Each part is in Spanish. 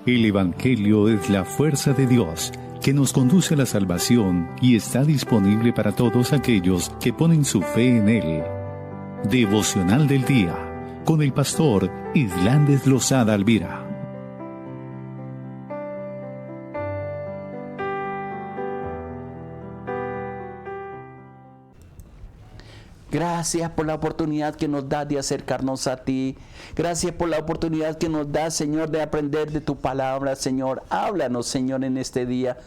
El Evangelio es la fuerza de Dios que nos conduce a la salvación y está disponible para todos aquellos que ponen su fe en Él. Devocional del Día, con el pastor Islandes Lozada Alvira. Gracias por la oportunidad que nos da de acercarnos a ti. Gracias por la oportunidad que nos da, Señor, de aprender de tu palabra, Señor. Háblanos, Señor, en este día.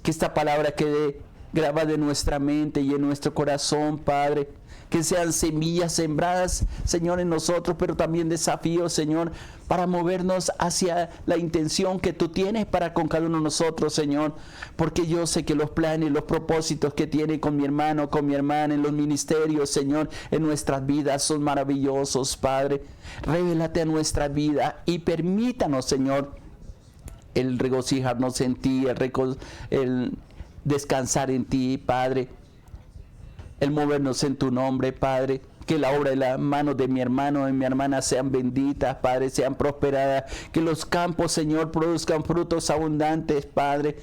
Que esta palabra quede grabada en nuestra mente y en nuestro corazón, Padre. Que sean semillas sembradas, Señor, en nosotros, pero también desafíos, Señor, para movernos hacia la intención que tú tienes para con cada uno de nosotros, Señor. Porque yo sé que los planes, los propósitos que tiene con mi hermano, con mi hermana, en los ministerios, Señor, en nuestras vidas son maravillosos, Padre. Revélate a nuestra vida y permítanos, Señor, el regocijarnos en ti, el descansar en ti, Padre. El movernos en tu nombre, Padre. Que la obra de las manos de mi hermano y mi hermana sean benditas, Padre, sean prosperadas. Que los campos, Señor, produzcan frutos abundantes, Padre.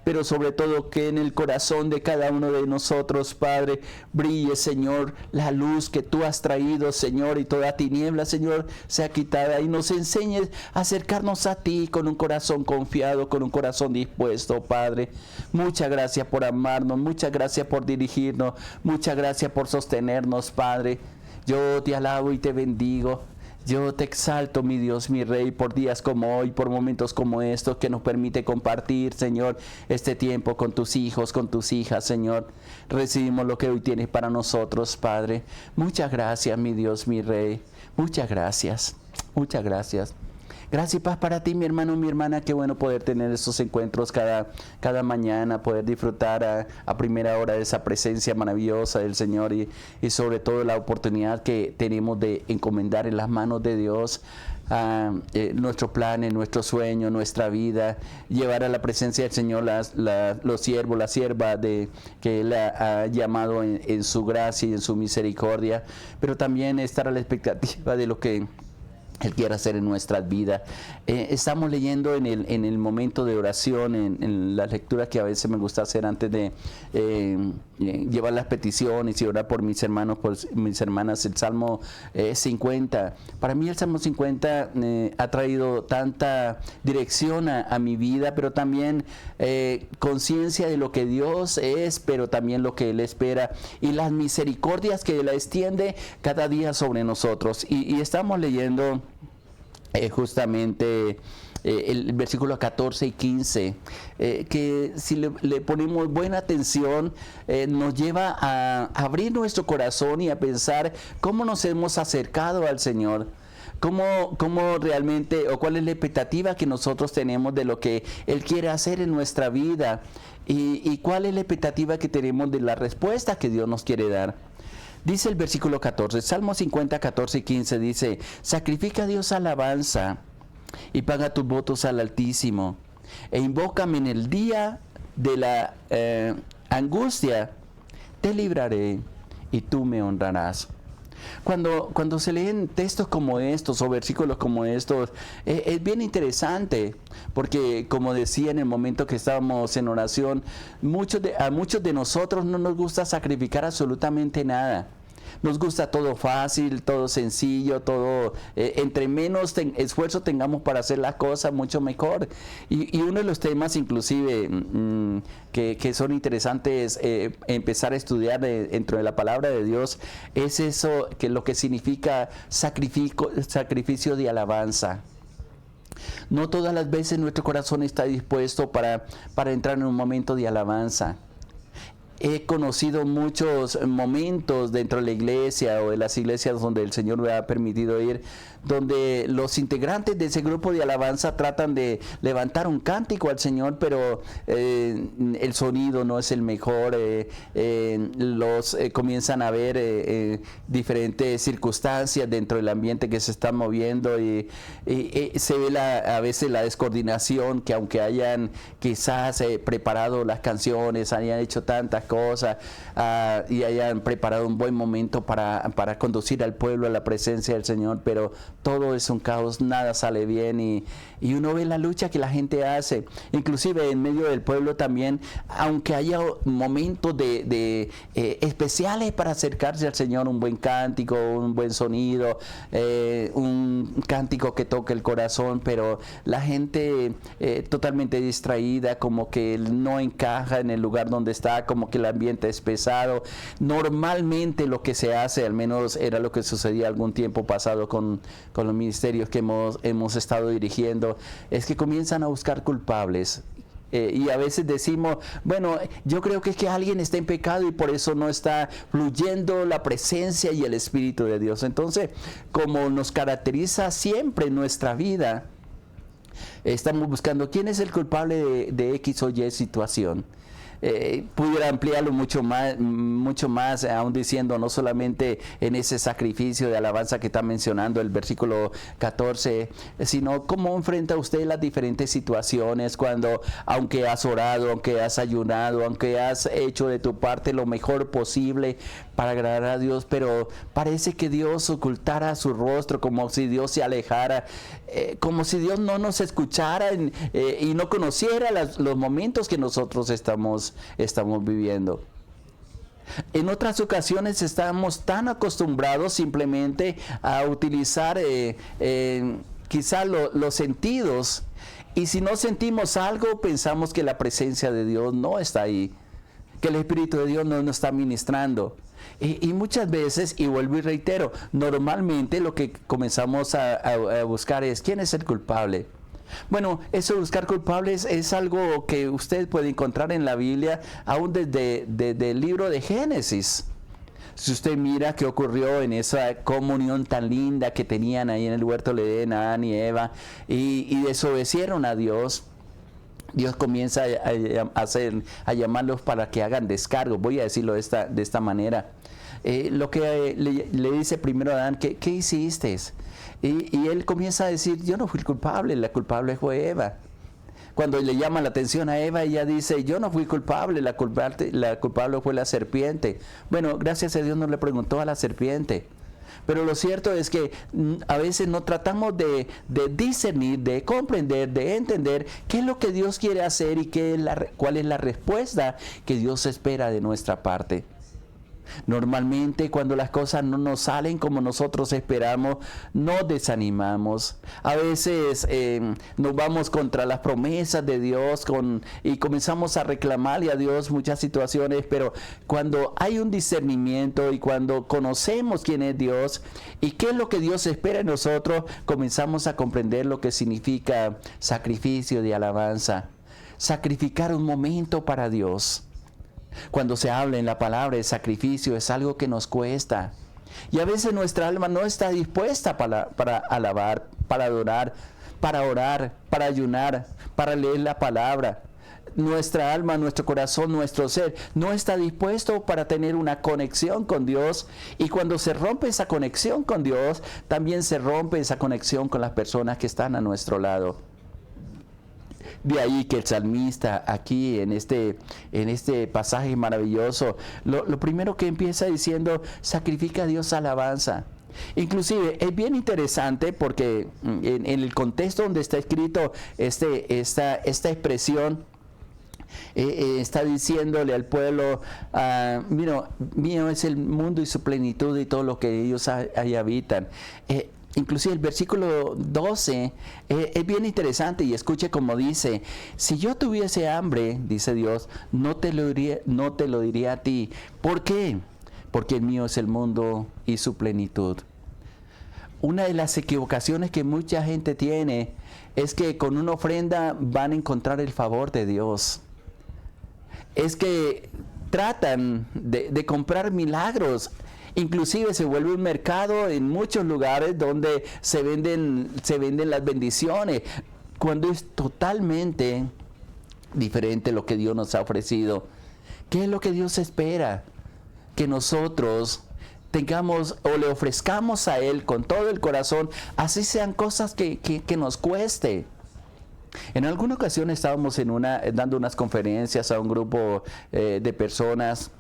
Pero sobre todo que en el corazón de cada uno de nosotros, Padre, brille, Señor, la luz que tú has traído, Señor, y toda tiniebla, Señor, sea quitada. Y nos enseñes a acercarnos a ti con un corazón confiado, con un corazón dispuesto, Padre. Muchas gracias por amarnos, muchas gracias por dirigirnos, muchas gracias por sostenernos, Padre. Yo te alabo y te bendigo. Yo te exalto, mi Dios, mi Rey, por días como hoy, por momentos como estos que nos permite compartir, Señor, este tiempo con tus hijos, con tus hijas, Señor. Recibimos lo que hoy tienes para nosotros, Padre. Muchas gracias, mi Dios, mi Rey. Muchas gracias. Muchas gracias. Gracias y paz para ti, mi hermano, mi hermana. Qué bueno poder tener estos encuentros cada mañana, poder disfrutar a primera hora de esa presencia maravillosa del Señor y sobre todo la oportunidad que tenemos de encomendar en las manos de Dios nuestros planes, nuestros sueños, nuestra vida, llevar a la presencia del Señor los siervos, la sierva que Él ha llamado en su gracia y en su misericordia, pero también estar a la expectativa de lo que Él quiere hacer en nuestras vidas. Estamos leyendo en el momento de oración, en la lectura que a veces me gusta hacer antes de llevar las peticiones y orar por mis hermanos, por mis hermanas, el Salmo 50. Para mí el Salmo 50 ha traído tanta dirección a mi vida, pero también conciencia de lo que Dios es, pero también lo que Él espera y las misericordias que Él extiende cada día sobre nosotros. Y estamos leyendo justamente el versículo 14 y 15, que si le ponemos buena atención, nos lleva a abrir nuestro corazón y a pensar cómo nos hemos acercado al Señor. ¿Cómo realmente, o cuál es la expectativa que nosotros tenemos de lo que Él quiere hacer en nuestra vida? Y cuál es la expectativa que tenemos de la respuesta que Dios nos quiere dar. Dice el versículo 14, Salmo 50, 14 y 15, dice: sacrifica a Dios alabanza y paga tus votos al Altísimo, e invócame en el día de la angustia, te libraré y tú me honrarás. Cuando se leen textos como estos o versículos como estos, es bien interesante, porque como decía en el momento que estábamos en oración, a muchos de nosotros no nos gusta sacrificar absolutamente nada. Nos gusta todo fácil, todo sencillo, todo entre menos esfuerzo tengamos para hacer las cosas, mucho mejor. Y uno de los temas inclusive que son interesantes empezar a estudiar dentro de la palabra de Dios es eso, que lo que significa sacrificio de alabanza. No todas las veces nuestro corazón está dispuesto para entrar en un momento de alabanza. He conocido muchos momentos dentro de la iglesia o de las iglesias donde el Señor me ha permitido ir, donde los integrantes de ese grupo de alabanza tratan de levantar un cántico al Señor, pero el sonido no es el mejor, comienzan a haber diferentes circunstancias dentro del ambiente que se están moviendo y se ve a veces la descoordinación, que aunque hayan quizás preparado las canciones, hayan hecho tantas cosas y hayan preparado un buen momento para conducir al pueblo a la presencia del Señor, pero todo es un caos, nada sale bien y uno ve la lucha que la gente hace, inclusive en medio del pueblo también, aunque haya momentos de especiales para acercarse al Señor, un buen cántico, un buen sonido, un cántico que toque el corazón, pero la gente totalmente distraída, como que no encaja en el lugar donde está, como que el ambiente es pesado. Normalmente lo que se hace, al menos era lo que sucedía algún tiempo pasado con los ministerios que hemos estado dirigiendo, es que comienzan a buscar culpables. Y a veces decimos, bueno, yo creo que es que alguien está en pecado y por eso no está fluyendo la presencia y el Espíritu de Dios. Entonces, como nos caracteriza siempre en nuestra vida, estamos buscando quién es el culpable de X o Y situación. Pudiera ampliarlo mucho más, aún diciendo no solamente en ese sacrificio de alabanza que está mencionando el versículo 14, sino cómo enfrenta usted las diferentes situaciones cuando, aunque has orado, aunque has ayunado, aunque has hecho de tu parte lo mejor posible para agradar a Dios, pero parece que Dios ocultara su rostro, como si Dios se alejara, como si Dios no nos escuchara y no conociera los momentos que nosotros estamos viviendo. En otras ocasiones estamos tan acostumbrados simplemente a utilizar quizá los sentidos, y si no sentimos algo pensamos que la presencia de Dios no está ahí, que el Espíritu de Dios no nos está ministrando. Y muchas veces, y vuelvo y reitero, normalmente lo que comenzamos a buscar es ¿quién es el culpable? Bueno, eso de buscar culpables es algo que usted puede encontrar en la Biblia, aún desde el libro de Génesis. Si usted mira qué ocurrió en esa comunión tan linda que tenían ahí en el huerto de Edén, Adán y Eva, y desobedecieron a Dios, Dios comienza a llamarlos para que hagan descargo. Voy a decirlo de esta manera. Lo que le dice primero a Adán, ¿qué hiciste? Y él comienza a decir, yo no fui el culpable, la culpable fue Eva. Cuando le llama la atención a Eva, ella dice, yo no fui culpable, la culpable fue la serpiente. Bueno, gracias a Dios no le preguntó a la serpiente. Pero lo cierto es que a veces no tratamos de discernir, de comprender, de entender qué es lo que Dios quiere hacer y cuál es la respuesta que Dios espera de nuestra parte. Normalmente cuando las cosas no nos salen como nosotros esperamos, nos desanimamos. A veces nos vamos contra las promesas de Dios y comenzamos a reclamarle a Dios muchas situaciones, pero cuando hay un discernimiento y cuando conocemos quién es Dios y qué es lo que Dios espera de nosotros, comenzamos a comprender lo que significa sacrificio de alabanza. Sacrificar un momento para Dios. Cuando se habla en la palabra de sacrificio es algo que nos cuesta. Y a veces nuestra alma no está dispuesta para alabar, para adorar, para orar, para ayunar, para leer la palabra. Nuestra alma, nuestro corazón, nuestro ser no está dispuesto para tener una conexión con Dios. Y cuando se rompe esa conexión con Dios, también se rompe esa conexión con las personas que están a nuestro lado. De ahí que el salmista aquí en este pasaje maravilloso, lo primero que empieza diciendo, sacrifica a Dios alabanza. Inclusive es bien interesante porque en el contexto donde está escrito esta expresión, está diciéndole al pueblo, mío es el mundo y su plenitud y todo lo que ellos ahí habitan. Inclusive el versículo 12 es bien interesante y escuche como dice, si yo tuviese hambre, dice Dios, no te lo diría a ti. ¿Por qué? Porque el mío es el mundo y su plenitud. Una de las equivocaciones que mucha gente tiene es que con una ofrenda van a encontrar el favor de Dios. Es que tratan de comprar milagros. Inclusive se vuelve un mercado en muchos lugares donde se venden las bendiciones, cuando es totalmente diferente lo que Dios nos ha ofrecido. ¿Qué es lo que Dios espera? Que nosotros tengamos o le ofrezcamos a Él con todo el corazón, así sean cosas que nos cueste. En alguna ocasión estábamos dando unas conferencias a un grupo de personas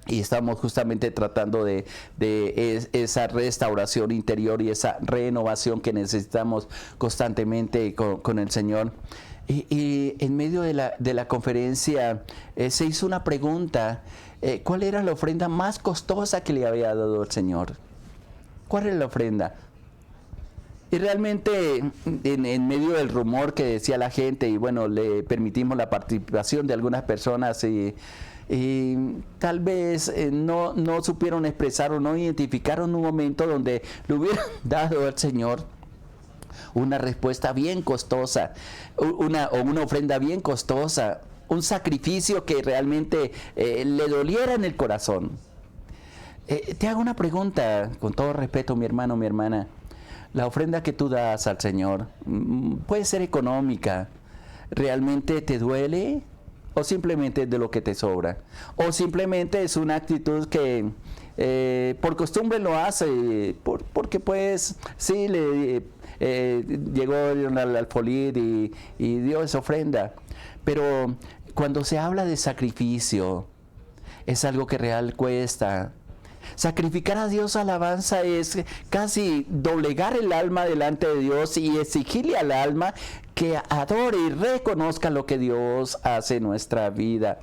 y estamos justamente tratando de esa restauración interior y esa renovación que necesitamos constantemente con el Señor. Y en medio de la conferencia se hizo una pregunta, ¿cuál era la ofrenda más costosa que le había dado el Señor? ¿Cuál era la ofrenda? Y realmente en medio del rumor que decía la gente, y bueno, le permitimos la participación de algunas personas y tal vez no supieron expresar o no identificaron un momento donde le hubieran dado al Señor una respuesta bien costosa, una ofrenda bien costosa, un sacrificio que realmente le doliera en el corazón. Te hago una pregunta, con todo respeto, mi hermano, mi hermana. La ofrenda que tú das al Señor puede ser económica. ¿Realmente te duele? ¿O simplemente es de lo que te sobra? ¿O simplemente es una actitud que por costumbre lo hace? Porque pues sí, llegó al alfolí y dio esa ofrenda. Pero cuando se habla de sacrificio, es algo que real cuesta. Sacrificar a Dios alabanza es casi doblegar el alma delante de Dios y exigirle al alma que adore y reconozca lo que Dios hace en nuestra vida.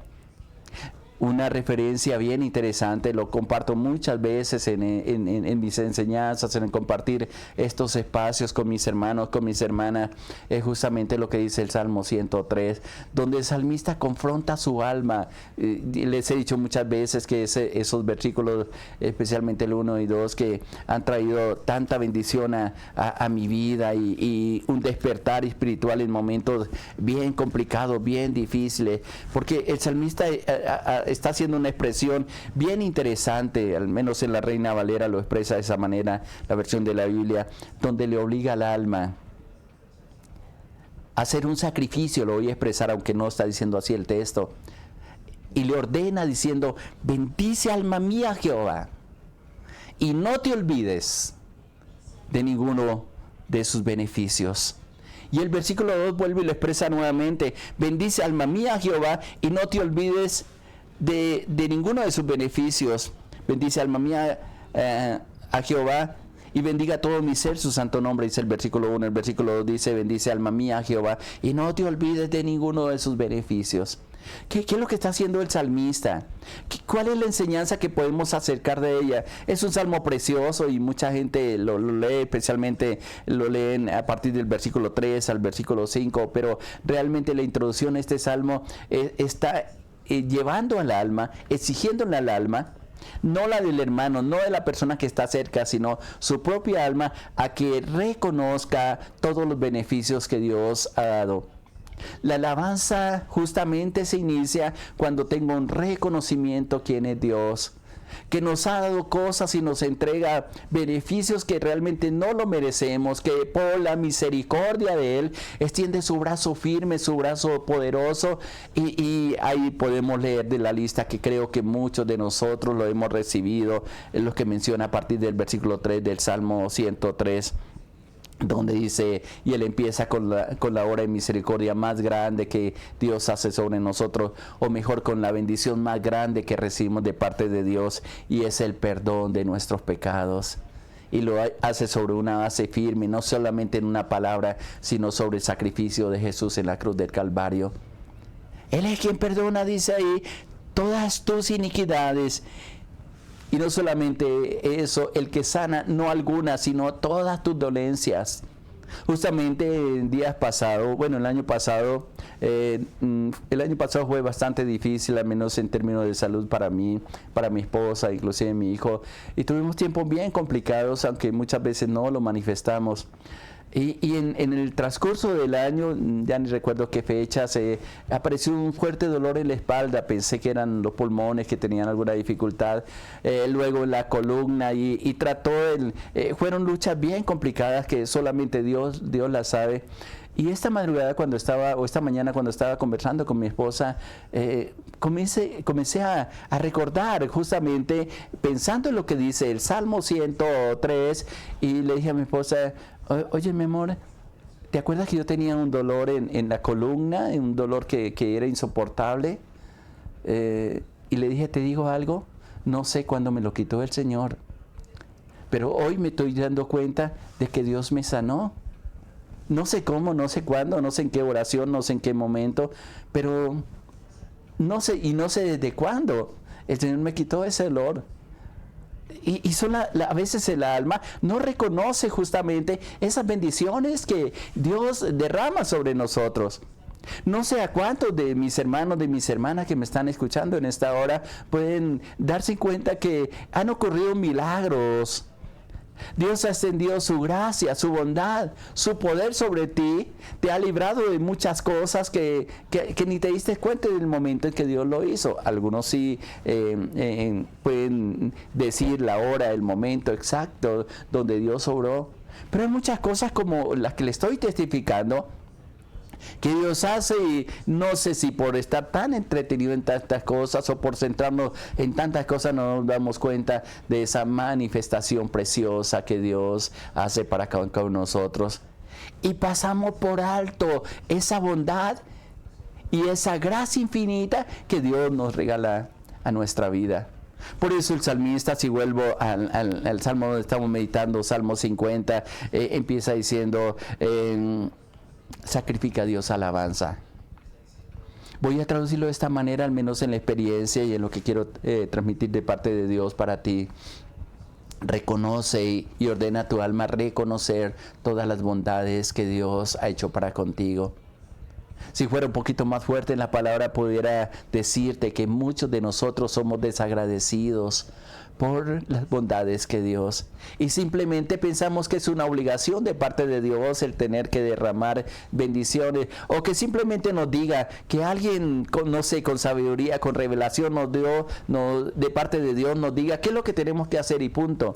Una referencia bien interesante, lo comparto muchas veces en mis enseñanzas, en compartir estos espacios con mis hermanos, con mis hermanas, es justamente lo que dice el Salmo 103, donde el salmista confronta su alma. Les he dicho muchas veces que esos versículos, especialmente el 1 y 2, que han traído tanta bendición a mi vida y un despertar espiritual en momentos bien complicados, bien difíciles, porque el salmista está haciendo una expresión bien interesante, al menos en la Reina Valera lo expresa de esa manera, la versión de la Biblia, donde le obliga al alma a hacer un sacrificio, lo voy a expresar aunque no está diciendo así el texto, y le ordena diciendo: bendice alma mía Jehová, y no te olvides de ninguno de sus beneficios. Y el versículo 2 vuelve y lo expresa nuevamente: bendice alma mía Jehová, y no te olvides de ninguno de sus beneficios. Bendice alma mía a Jehová, y bendiga todo mi ser su santo nombre, dice el versículo 1. El versículo 2 dice: bendice alma mía a Jehová, y no te olvides de ninguno de sus beneficios. ¿Qué es lo que está haciendo el salmista? ¿Cuál es la enseñanza que podemos acercar de ella? Es un salmo precioso y mucha gente lo lee, especialmente lo leen a partir del versículo 3 al versículo 5, pero realmente la introducción a este salmo está llevando al alma, exigiéndole al alma, no la del hermano, no de la persona que está cerca, sino su propia alma, a que reconozca todos los beneficios que Dios ha dado. La alabanza justamente se inicia cuando tengo un reconocimiento quién es Dios, que nos ha dado cosas y nos entrega beneficios que realmente no lo merecemos, que por la misericordia de Él extiende su brazo firme, su brazo poderoso, y ahí podemos leer de la lista que creo que muchos de nosotros lo hemos recibido, es lo que menciona a partir del versículo 3 del Salmo 103. Donde dice, y él empieza con la obra de misericordia más grande que Dios hace sobre nosotros, o mejor, con la bendición más grande que recibimos de parte de Dios, y es el perdón de nuestros pecados. Y lo hace sobre una base firme, no solamente en una palabra, sino sobre el sacrificio de Jesús en la cruz del Calvario. Él es quien perdona, dice ahí, todas tus iniquidades. Y no solamente eso, el que sana no algunas, sino todas tus dolencias. Justamente el año pasado fue bastante difícil, al menos en términos de salud para mí, para mi esposa, inclusive mi hijo. Y tuvimos tiempos bien complicados, aunque muchas veces no lo manifestamos. Y en el transcurso del año, ya ni recuerdo qué fecha, apareció un fuerte dolor en la espalda. Pensé que eran los pulmones que tenían alguna dificultad. Luego la columna y fueron luchas bien complicadas que solamente Dios las sabe. Y esta mañana cuando estaba conversando con mi esposa, comencé a recordar, justamente pensando en lo que dice el Salmo 103, y le dije a mi esposa: oye, mi amor, ¿Te acuerdas que yo tenía un dolor en la columna, un dolor que era insoportable? Y le dije, ¿te digo algo? No sé cuándo me lo quitó el Señor, pero hoy me estoy dando cuenta de que Dios me sanó. No sé cómo, no sé cuándo, no sé en qué oración, no sé en qué momento, pero no sé desde cuándo el Señor me quitó ese dolor. Y a veces el alma no reconoce justamente esas bendiciones que Dios derrama sobre nosotros. No sé a cuántos de mis hermanos, de mis hermanas que me están escuchando en esta hora pueden darse cuenta que han ocurrido milagros. Dios ha extendido su gracia, su bondad, su poder sobre ti. Te ha librado de muchas cosas que ni te diste cuenta en el momento en que Dios lo hizo. Algunos sí pueden decir la hora, el momento exacto donde Dios obró. Pero hay muchas cosas como las que le estoy testificando que Dios hace, y no sé si por estar tan entretenido en tantas cosas o por centrarnos en tantas cosas no nos damos cuenta de esa manifestación preciosa que Dios hace para cada uno de nosotros. Y pasamos por alto esa bondad y esa gracia infinita que Dios nos regala a nuestra vida. Por eso el salmista, si vuelvo al salmo donde estamos meditando, Salmo 50, empieza diciendo... sacrifica a Dios alabanza. Voy a traducirlo de esta manera, al menos en la experiencia y en lo que quiero transmitir de parte de Dios para ti. Reconoce y ordena a tu alma reconocer todas las bondades que Dios ha hecho para contigo. Si fuera un poquito más fuerte en la palabra, pudiera decirte que muchos de nosotros somos desagradecidos por las bondades que Dios, y simplemente pensamos que es una obligación de parte de Dios el tener que derramar bendiciones, o que simplemente nos diga que alguien con sabiduría, con revelación de parte de Dios nos diga qué es lo que tenemos que hacer y punto.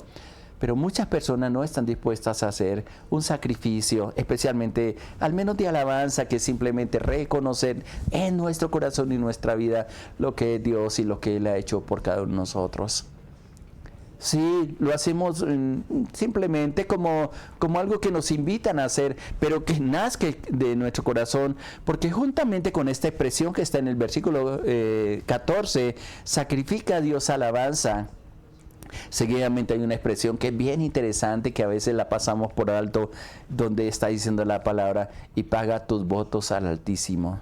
Pero muchas personas no están dispuestas a hacer un sacrificio, especialmente al menos de alabanza, que simplemente reconocer en nuestro corazón y nuestra vida lo que es Dios y lo que Él ha hecho por cada uno de nosotros. Sí, lo hacemos simplemente como algo que nos invitan a hacer, pero que nazca de nuestro corazón, porque juntamente con esta expresión que está en el versículo 14, sacrifica a Dios alabanza. Seguidamente hay una expresión que es bien interesante, que a veces la pasamos por alto, donde está diciendo la palabra, y paga tus votos al Altísimo.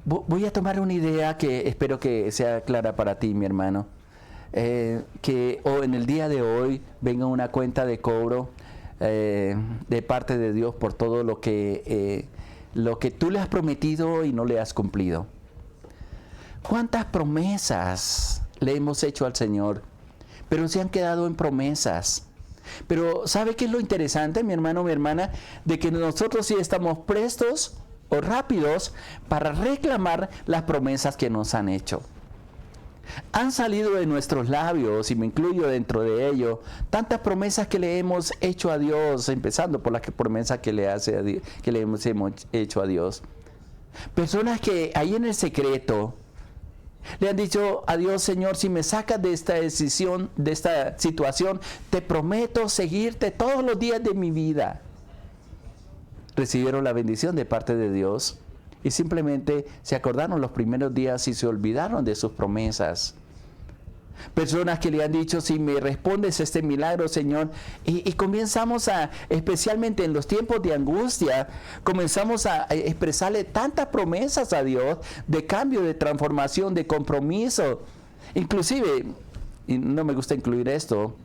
Voy a tomar una idea que espero que sea clara para ti, mi hermano. Que en el día de hoy venga una cuenta de cobro de parte de Dios por todo lo que tú le has prometido y no le has cumplido. ¿Cuántas promesas le hemos hecho al Señor? Pero se han quedado en promesas. Pero ¿sabe qué es lo interesante, mi hermano, mi hermana? De que nosotros sí estamos prestos o rápidos para reclamar las promesas que nos han hecho. Han salido de nuestros labios, y me incluyo dentro de ello, tantas promesas que le hemos hecho a Dios, empezando por las promesas que le hemos hecho a Dios. Personas que ahí en el secreto le han dicho a Dios: Señor, si me sacas de esta decisión, de esta situación, te prometo seguirte todos los días de mi vida. Recibieron la bendición de parte de Dios y simplemente se acordaron los primeros días y se olvidaron de sus promesas. Personas que le han dicho: si me respondes este milagro, Señor, y comenzamos especialmente en los tiempos de angustia, comenzamos a expresarle tantas promesas a Dios de cambio, de transformación, de compromiso. Inclusive, y no me gusta incluir esto,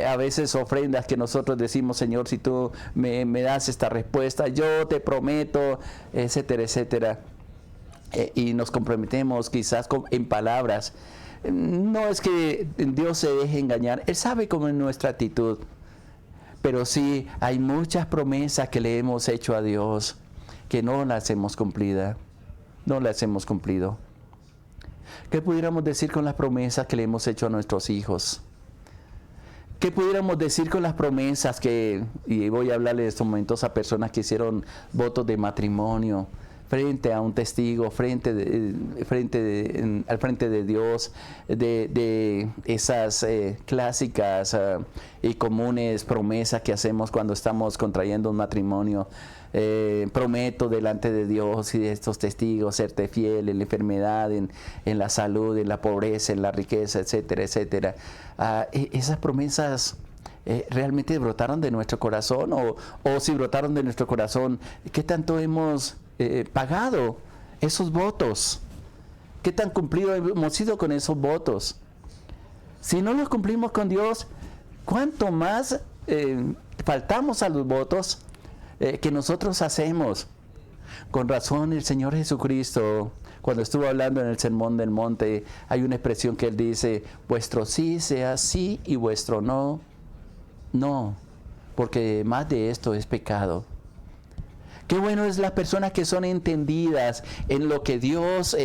a veces ofrendas que nosotros decimos: Señor, si tú me das esta respuesta, yo te prometo, etcétera, etcétera. Y nos comprometemos quizás en palabras. No es que Dios se deje engañar, Él sabe cómo es nuestra actitud, pero sí hay muchas promesas que le hemos hecho a Dios que no las hemos cumplido. ¿Qué pudiéramos decir con las promesas que le hemos hecho a nuestros hijos? ¿Qué pudiéramos decir con las promesas y voy a hablarle en estos momentos a personas que hicieron votos de matrimonio, frente a un testigo, al frente de Dios, de esas clásicas y comunes promesas que hacemos cuando estamos contrayendo un matrimonio. Prometo delante de Dios y de estos testigos serte fiel en la enfermedad, en la salud, en la pobreza, en la riqueza, etcétera, etcétera. Esas promesas realmente brotaron de nuestro corazón, o si brotaron de nuestro corazón, ¿qué tanto hemos pagado esos votos? ¿Qué tan cumplido hemos sido con esos votos? Si no los cumplimos con Dios, ¿cuánto más faltamos a los votos que nosotros hacemos? Con razón el Señor Jesucristo, cuando estuvo hablando en el Sermón del Monte, hay una expresión que Él dice: vuestro sí sea sí y vuestro no, no, porque más de esto es pecado. Qué bueno es las personas que son entendidas en lo que Dios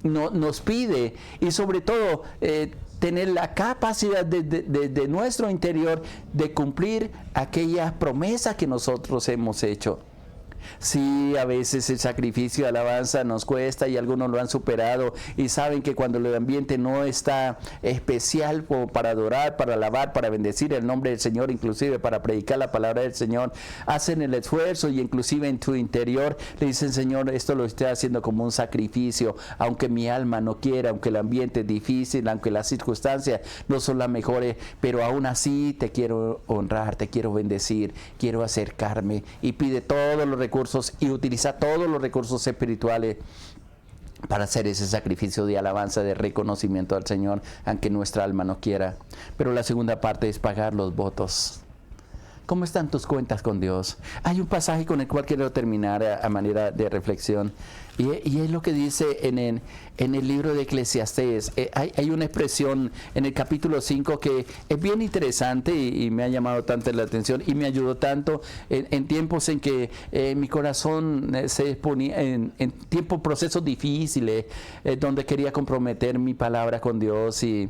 nos pide, y sobre todo tener la capacidad de nuestro interior de cumplir aquellas promesas que nosotros hemos hecho. Sí, a veces el sacrificio de alabanza nos cuesta, y algunos lo han superado y saben que cuando el ambiente no está especial para adorar, para alabar, para bendecir el nombre del Señor, inclusive para predicar la palabra del Señor, hacen el esfuerzo, y inclusive en tu interior le dicen: Señor, esto lo estoy haciendo como un sacrificio, aunque mi alma no quiera, aunque el ambiente es difícil, aunque las circunstancias no son las mejores, pero aún así te quiero honrar, te quiero bendecir, quiero acercarme. Y pide todos los recursos y utiliza todos los recursos espirituales para hacer ese sacrificio de alabanza, de reconocimiento al Señor, aunque nuestra alma no quiera. Pero la segunda parte es pagar los votos. ¿Cómo están tus cuentas con Dios? Hay un pasaje con el cual quiero terminar a manera de reflexión, y es lo que dice en el libro de Eclesiastés. Hay una expresión en el capítulo 5 que es bien interesante y me ha llamado tanto la atención y me ayudó tanto en tiempos en que mi corazón se exponía en procesos difíciles, donde quería comprometer mi palabra con Dios y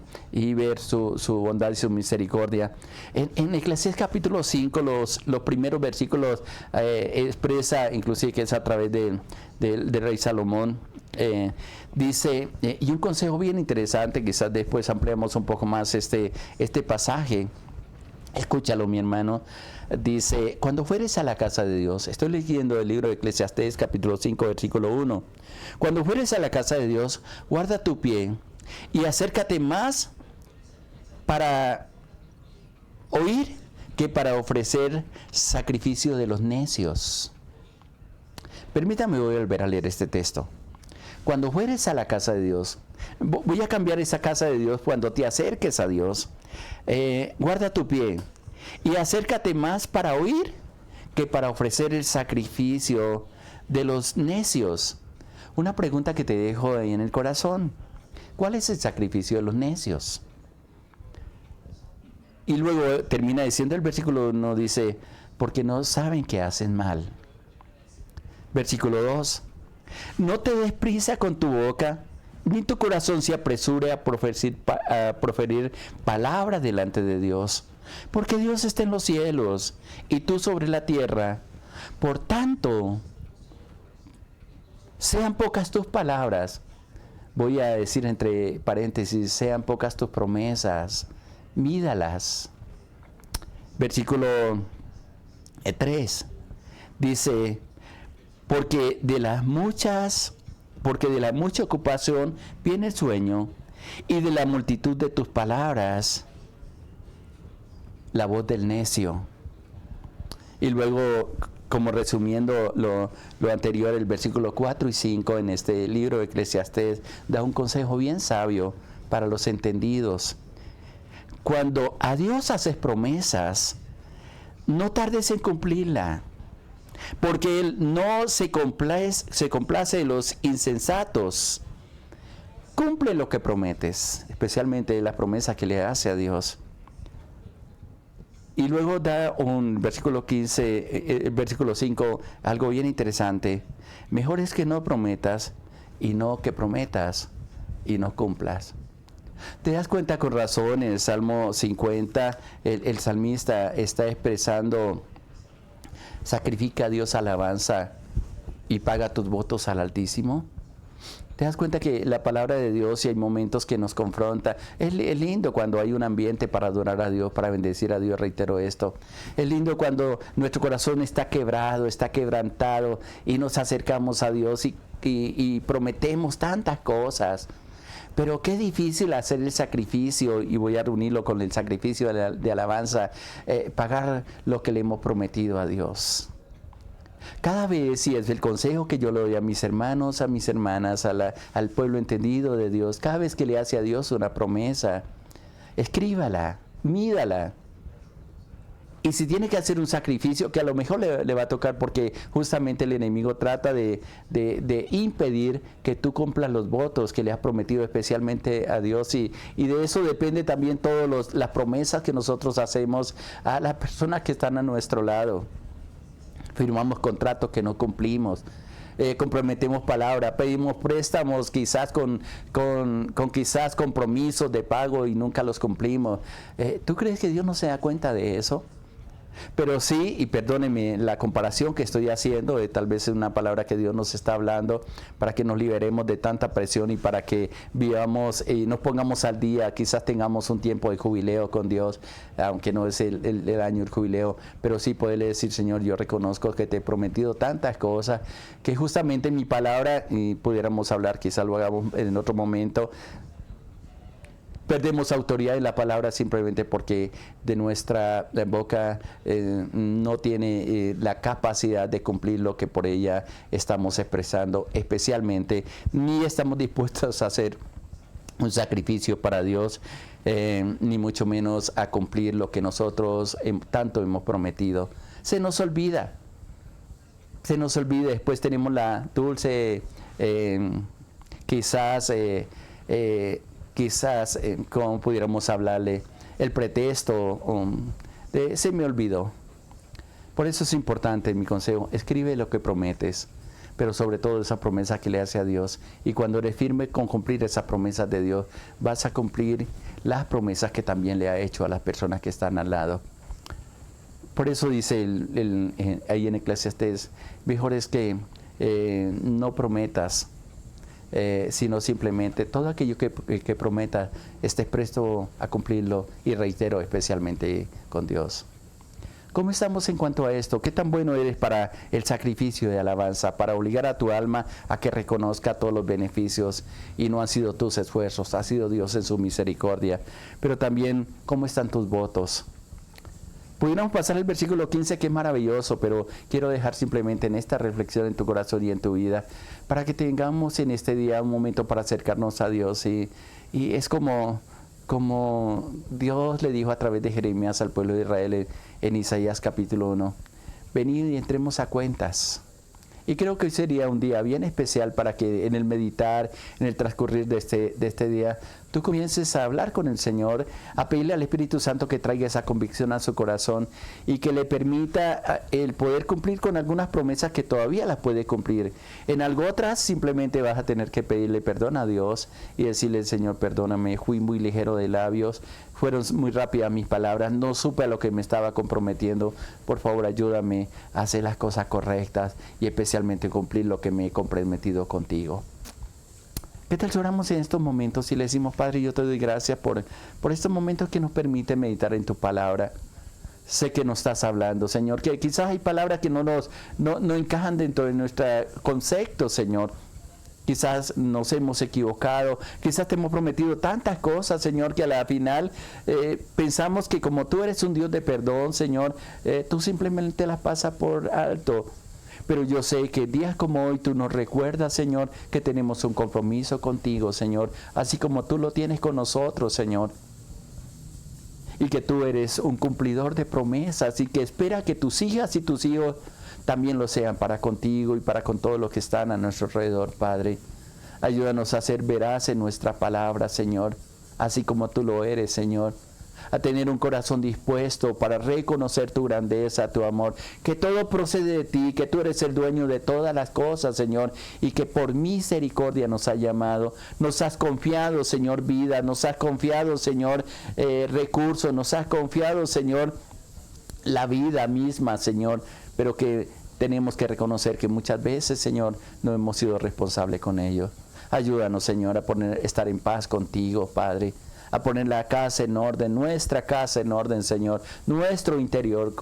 ver su bondad y su misericordia. En Eclesiastés capítulo 5, los primeros versículos expresa, inclusive que es a través del rey Salomón, dice, y un consejo bien interesante, quizás después ampliamos un poco más este pasaje. Escúchalo, mi hermano. Dice: cuando fueres a la casa de Dios, estoy leyendo el libro de Eclesiastés capítulo 5 versículo 1, cuando fueres a la casa de Dios, guarda tu pie y acércate más para oír que para ofrecer sacrificio de los necios. Permítame volver a leer este texto. Cuando fueres a la casa de Dios, voy a cambiar esa casa de Dios. Cuando te acerques a Dios, guarda tu pie y acércate más para oír que para ofrecer el sacrificio de los necios. Una pregunta que te dejo ahí en el corazón: ¿cuál es el sacrificio de los necios? Y luego termina diciendo el versículo 1, dice: porque no saben que hacen mal. Versículo 2: no te des prisa con tu boca, ni tu corazón se apresure a proferir palabras delante de Dios, porque Dios está en los cielos y tú sobre la tierra. Por tanto, sean pocas tus palabras. Voy a decir entre paréntesis: sean pocas tus promesas, mídalas. Versículo 3 dice: porque de la mucha ocupación viene el sueño, y de la multitud de tus palabras la voz del necio. Y luego, como resumiendo lo anterior, el versículo 4 y 5 en este libro de Eclesiastés da un consejo bien sabio para los entendidos. Cuando a Dios haces promesas, no tardes en cumplirla, porque Él no se complace de los insensatos. Cumple lo que prometes, especialmente las promesas que le hace a Dios. Y luego da un versículo 15, versículo 5, algo bien interesante. Mejor es que no prometas y no que prometas y no cumplas. ¿Te das cuenta? Con razón, en el Salmo 50, el salmista está expresando: sacrifica a Dios alabanza y paga tus votos al Altísimo. ¿Te das cuenta que la palabra de Dios, y hay momentos que nos confronta? Es lindo cuando hay un ambiente para adorar a Dios, para bendecir a Dios, reitero esto. Es lindo cuando nuestro corazón está quebrado, está quebrantado, y nos acercamos a Dios y prometemos tantas cosas. Pero qué difícil hacer el sacrificio, y voy a reunirlo con el sacrificio de alabanza, pagar lo que le hemos prometido a Dios. Cada vez, y es el consejo que yo le doy a mis hermanos, a mis hermanas, al pueblo entendido de Dios, cada vez que le hace a Dios una promesa, escríbala, mídala. Y si tiene que hacer un sacrificio, que a lo mejor le va a tocar, porque justamente el enemigo trata de impedir que tú cumplas los votos que le has prometido especialmente a Dios. Y de eso depende también todas las promesas que nosotros hacemos a las personas que están a nuestro lado. Firmamos contratos que no cumplimos. Comprometemos palabra, pedimos préstamos quizás con quizás compromisos de pago y nunca los cumplimos. ¿Tú crees que Dios no se da cuenta de eso? Pero sí, y perdónenme la comparación que estoy haciendo, tal vez es una palabra que Dios nos está hablando para que nos liberemos de tanta presión y para que vivamos y nos pongamos al día. Quizás tengamos un tiempo de jubileo con Dios, aunque no es el año del jubileo, pero sí poderle decir: Señor, yo reconozco que te he prometido tantas cosas, que justamente mi palabra, y pudiéramos hablar, quizás lo hagamos en otro momento, perdemos autoridad en la palabra simplemente porque de nuestra boca no tiene la capacidad de cumplir lo que por ella estamos expresando, especialmente ni estamos dispuestos a hacer un sacrificio para Dios, ni mucho menos a cumplir lo que nosotros tanto hemos prometido. Se nos olvida, después tenemos la dulce, quizás, como pudiéramos hablarle, el pretexto de se me olvidó. Por eso es importante mi consejo: escribe lo que prometes, pero sobre todo esa promesa que le hace a Dios. Y cuando eres firme con cumplir esas promesas de Dios, vas a cumplir las promesas que también le ha hecho a las personas que están al lado. Por eso dice ahí en Eclesiastés: mejor es que no prometas, sino simplemente todo aquello que prometa, estés presto a cumplirlo, y reitero, especialmente con Dios. ¿Cómo estamos en cuanto a esto? ¿Qué tan bueno eres para el sacrificio de alabanza, para obligar a tu alma a que reconozca todos los beneficios? Y no han sido tus esfuerzos, ha sido Dios en su misericordia. Pero también, ¿cómo están tus votos? Pudiéramos pasar el versículo 15, que es maravilloso, pero quiero dejar simplemente en esta reflexión en tu corazón y en tu vida, para que tengamos en este día un momento para acercarnos a Dios. Y es como Dios le dijo a través de Jeremías al pueblo de Israel en Isaías capítulo 1: venid y entremos a cuentas. Y creo que hoy sería un día bien especial para que en el meditar, en el transcurrir de este día, tú comiences a hablar con el Señor, a pedirle al Espíritu Santo que traiga esa convicción a su corazón y que le permita el poder cumplir con algunas promesas que todavía las puede cumplir. En algo otras simplemente vas a tener que pedirle perdón a Dios y decirle: Señor, perdóname, fui muy ligero de labios, fueron muy rápidas mis palabras, no supe a lo que me estaba comprometiendo. Por favor, ayúdame a hacer las cosas correctas y especialmente cumplir lo que me he comprometido contigo. ¿Qué tal si oramos en estos momentos y le decimos: Padre, yo te doy gracias por estos momentos que nos permite meditar en tu palabra? Sé que nos estás hablando, Señor, que quizás hay palabras que no encajan dentro de nuestro concepto, Señor. Quizás nos hemos equivocado, quizás te hemos prometido tantas cosas, Señor, que a la final pensamos que como tú eres un Dios de perdón, Señor, tú simplemente las pasas por alto. Pero yo sé que días como hoy tú nos recuerdas, Señor, que tenemos un compromiso contigo, Señor, así como tú lo tienes con nosotros, Señor. Y que tú eres un cumplidor de promesas y que espera que tus hijas y tus hijos también lo sean para contigo y para con todos los que están a nuestro alrededor, Padre. Ayúdanos a ser veraz en nuestra palabra, Señor, así como tú lo eres, Señor. A tener un corazón dispuesto para reconocer tu grandeza, tu amor, que todo procede de ti, que tú eres el dueño de todas las cosas, Señor, y que por misericordia nos has llamado, nos has confiado, Señor, vida, nos has confiado, Señor, recursos, nos has confiado, Señor, la vida misma, Señor, pero que tenemos que reconocer que muchas veces, Señor, no hemos sido responsables con ello. Ayúdanos, Señor, a estar en paz contigo, Padre, a poner la casa en orden, nuestra casa en orden, Señor, nuestro interior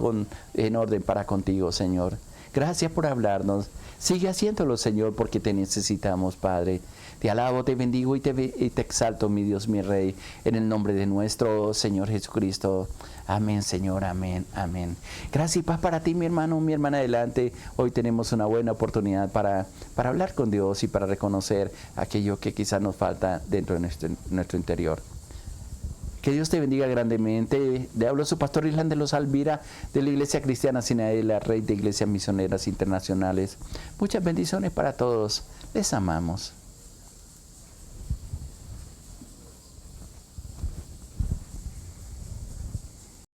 en orden para contigo, Señor. Gracias por hablarnos. Sigue haciéndolo, Señor, porque te necesitamos, Padre. Te alabo, te bendigo y te exalto, mi Dios, mi Rey, en el nombre de nuestro Señor Jesucristo. Amén, Señor, amén, amén. Gracias y paz para ti, mi hermano, mi hermana, adelante. Hoy tenemos una buena oportunidad para hablar con Dios y para reconocer aquello que quizás nos falta dentro de nuestro interior. Que Dios te bendiga grandemente. Le hablo a su pastor Island de los Alvira, de la Iglesia Cristiana Sinaí, la Red de Iglesias Misioneras Internacionales. Muchas bendiciones para todos. Les amamos.